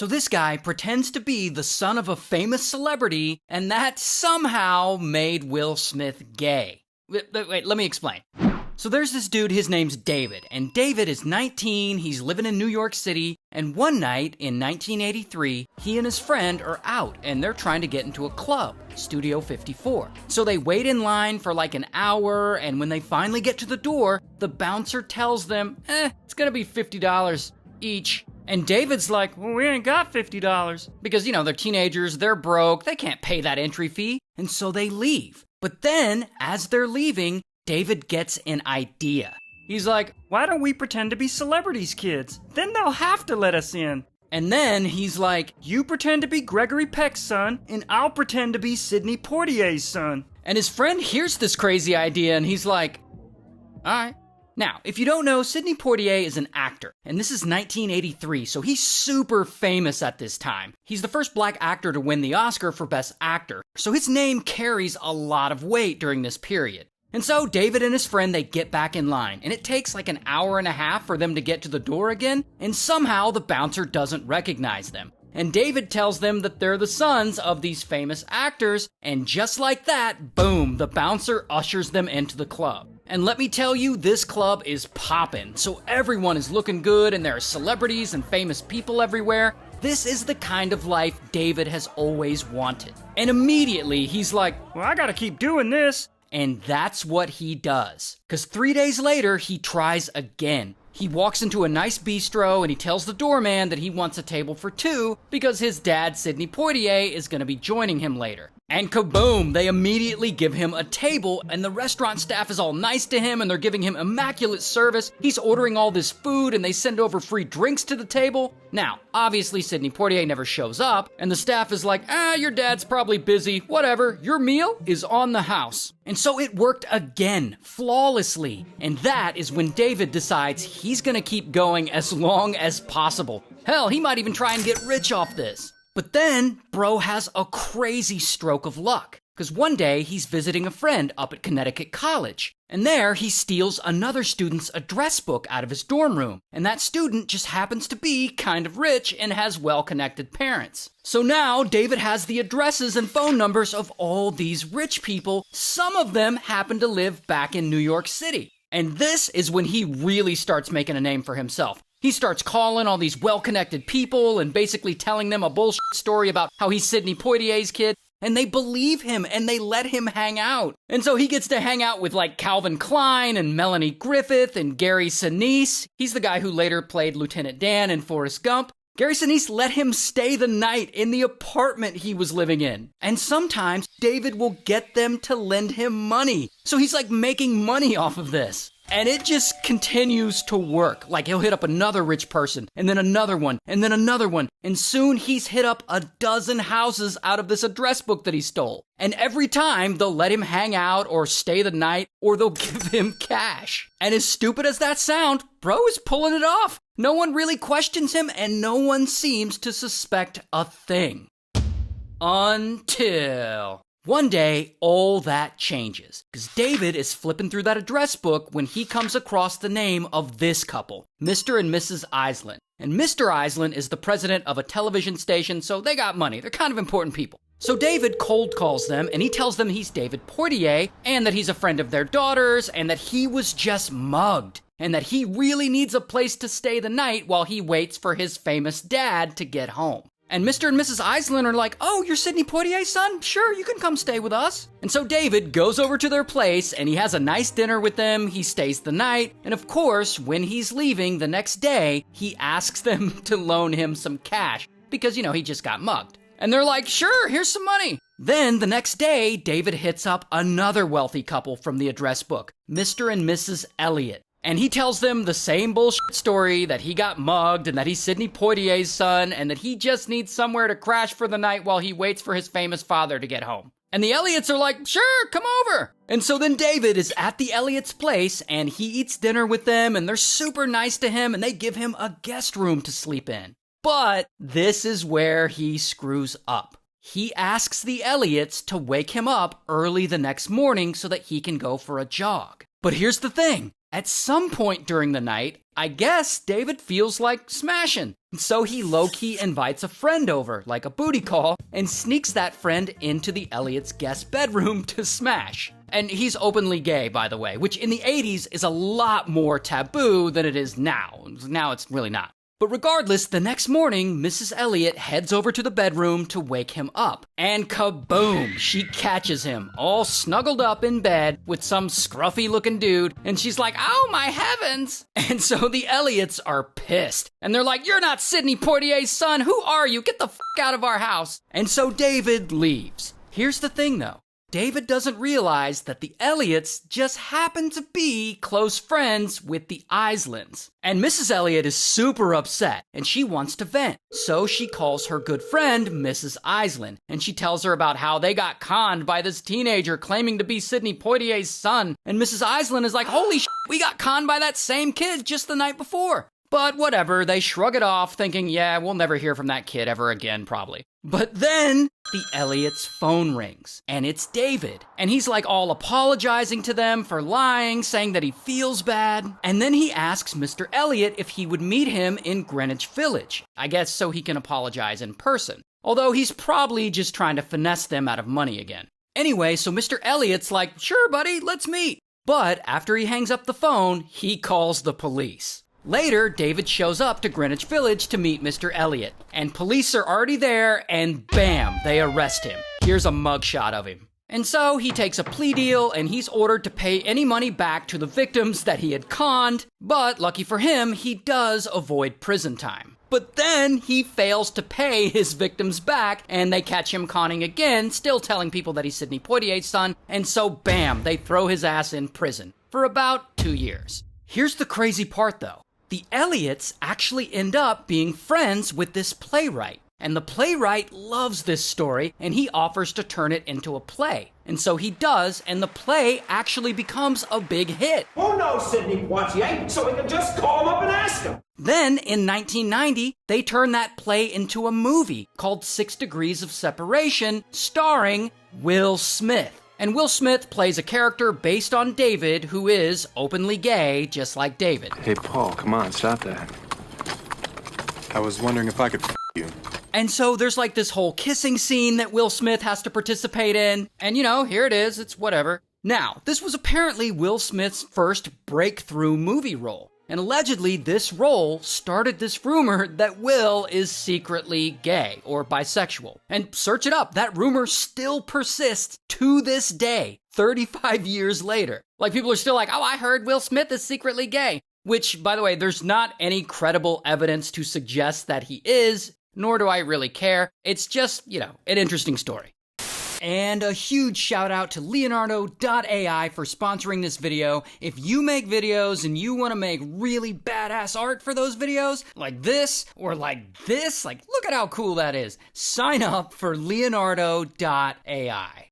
So this guy pretends to be the son of a famous celebrity, and that somehow made Will Smith gay. Wait, let me explain. So there's this dude, his name's David, and David is 19, he's living in New York City, and one night in 1983, he and his friend are out, and they're trying to get into a club, Studio 54. So they wait in line for like an hour, and when they finally get to the door, the bouncer tells them, it's gonna be $50 each. And David's like, well, we ain't got $50. Because, they're teenagers, they're broke, they can't pay that entry fee, and so they leave. But then, as they're leaving, David gets an idea. He's like, why don't we pretend to be celebrities, kids? Then they'll have to let us in. And then he's like, you pretend to be Gregory Peck's son, and I'll pretend to be Sidney Poitier's son. And his friend hears this crazy idea, and he's like, all right. Now, if you don't know, Sidney Poitier is an actor, and this is 1983, so he's super famous at this time. He's the first black actor to win the Oscar for Best Actor, so his name carries a lot of weight during this period. And so David and his friend, they get back in line, and it takes like an hour and a half for them to get to the door again, and somehow the bouncer doesn't recognize them. And David tells them that they're the sons of these famous actors, and just like that, boom, the bouncer ushers them into the club. And let me tell you, this club is poppin', so everyone is looking good, and there are celebrities and famous people everywhere. This is the kind of life David has always wanted. And immediately, he's like, well, I gotta keep doing this. And that's what he does. Because 3 days later, he tries again. He walks into a nice bistro and he tells the doorman that he wants a table for two because his dad, Sidney Poitier, is going to be joining him later. And kaboom, they immediately give him a table, and the restaurant staff is all nice to him, and they're giving him immaculate service. He's ordering all this food, and they send over free drinks to the table. Now, obviously, Sidney Poitier never shows up, and the staff is like, your dad's probably busy, whatever, your meal is on the house. And so it worked again, flawlessly. And that is when David decides he's gonna keep going as long as possible. Hell, he might even try and get rich off this. But then, bro has a crazy stroke of luck. Because one day, he's visiting a friend up at Connecticut College. And there, he steals another student's address book out of his dorm room. And that student just happens to be kind of rich and has well-connected parents. So now, David has the addresses and phone numbers of all these rich people. Some of them happen to live back in New York City. And this is when he really starts making a name for himself. He starts calling all these well-connected people and basically telling them a bullshit story about how he's Sidney Poitier's kid, and they believe him and they let him hang out. And so he gets to hang out with like Calvin Klein and Melanie Griffith and Gary Sinise. He's the guy who later played Lieutenant Dan in Forrest Gump. Gary Sinise let him stay the night in the apartment he was living in. And sometimes David will get them to lend him money. So he's like making money off of this. And it just continues to work. Like he'll hit up another rich person, and then another one, and then another one. And soon he's hit up a dozen houses out of this address book that he stole. And every time they'll let him hang out or stay the night, or they'll give him cash. And as stupid as that sounds, bro is pulling it off. No one really questions him, and no one seems to suspect a thing. Until one day, all that changes, because David is flipping through that address book when he comes across the name of this couple, Mr. and Mrs. Island. And Mr. Island is the president of a television station, so they got money. They're kind of important people. So David cold calls them, and he tells them he's David Poitier, and that he's a friend of their daughter's, and that he was just mugged, and that he really needs a place to stay the night while he waits for his famous dad to get home. And Mr. and Mrs. Island are like, oh, you're Sidney Poitier's son? Sure, you can come stay with us. And so David goes over to their place, and he has a nice dinner with them, he stays the night, and of course, when he's leaving the next day, he asks them to loan him some cash, because, he just got mugged. And they're like, sure, here's some money. Then the next day, David hits up another wealthy couple from the address book, Mr. and Mrs. Elliott. And he tells them the same bullshit story that he got mugged and that he's Sidney Poitier's son and that he just needs somewhere to crash for the night while he waits for his famous father to get home. And the Elliots are like, sure, come over. And so then David is at the Elliots' place and he eats dinner with them and they're super nice to him and they give him a guest room to sleep in. But this is where he screws up. He asks the Elliots to wake him up early the next morning so that he can go for a jog. But here's the thing. At some point during the night, I guess David feels like smashing. So he low-key invites a friend over, like a booty call, and sneaks that friend into the Elliott's guest bedroom to smash. And he's openly gay, by the way, which in the 80s is a lot more taboo than it is now. Now it's really not. But regardless, the next morning, Mrs. Elliott heads over to the bedroom to wake him up. And kaboom! She catches him, all snuggled up in bed with some scruffy-looking dude, and she's like, oh my heavens! And so the Elliots are pissed. And they're like, you're not Sidney Poitier's son! Who are you? Get the f*** out of our house! And so David leaves. Here's the thing, though. David doesn't realize that the Elliots just happen to be close friends with the Islands. And Mrs. Elliott is super upset, and she wants to vent. So she calls her good friend, Mrs. Island, and she tells her about how they got conned by this teenager claiming to be Sidney Poitier's son. And Mrs. Island is like, holy shit, we got conned by that same kid just the night before. But whatever, they shrug it off, thinking, yeah, we'll never hear from that kid ever again, probably. But then, the Elliott's phone rings, and it's David. And he's like all apologizing to them for lying, saying that he feels bad. And then he asks Mr. Elliott if he would meet him in Greenwich Village. I guess so he can apologize in person. Although he's probably just trying to finesse them out of money again. Anyway, so Mr. Elliott's like, sure, buddy, let's meet. But after he hangs up the phone, he calls the police. Later, David shows up to Greenwich Village to meet Mr. Elliott, and police are already there, and bam, they arrest him. Here's a mugshot of him. And so he takes a plea deal, and he's ordered to pay any money back to the victims that he had conned, but lucky for him, he does avoid prison time. But then he fails to pay his victims back, and they catch him conning again, still telling people that he's Sidney Poitier's son, and so bam, they throw his ass in prison for about 2 years. Here's the crazy part, though. The Elliots actually end up being friends with this playwright. And the playwright loves this story, and he offers to turn it into a play. And so he does, and the play actually becomes a big hit. Who knows Sidney Poitier, so we can just call him up and ask him? Then, in 1990, they turn that play into a movie called 6 Degrees of Separation, starring Will Smith. And Will Smith plays a character based on David who is openly gay, just like David. Hey, Paul, come on, stop that. I was wondering if I could you. And so there's like this whole kissing scene that Will Smith has to participate in. And you know, here it is, it's whatever. Now, this was apparently Will Smith's first breakthrough movie role. And allegedly, this role started this rumor that Will is secretly gay or bisexual. And search it up, that rumor still persists to this day, 35 years later. Like, people are still like, oh, I heard Will Smith is secretly gay. Which, by the way, there's not any credible evidence to suggest that he is, nor do I really care. It's just, you know, an interesting story. And a huge shout out to Leonardo.ai for sponsoring this video. If you make videos and you want to make really badass art for those videos, like this or like this, like look at how cool that is. Sign up for Leonardo.ai.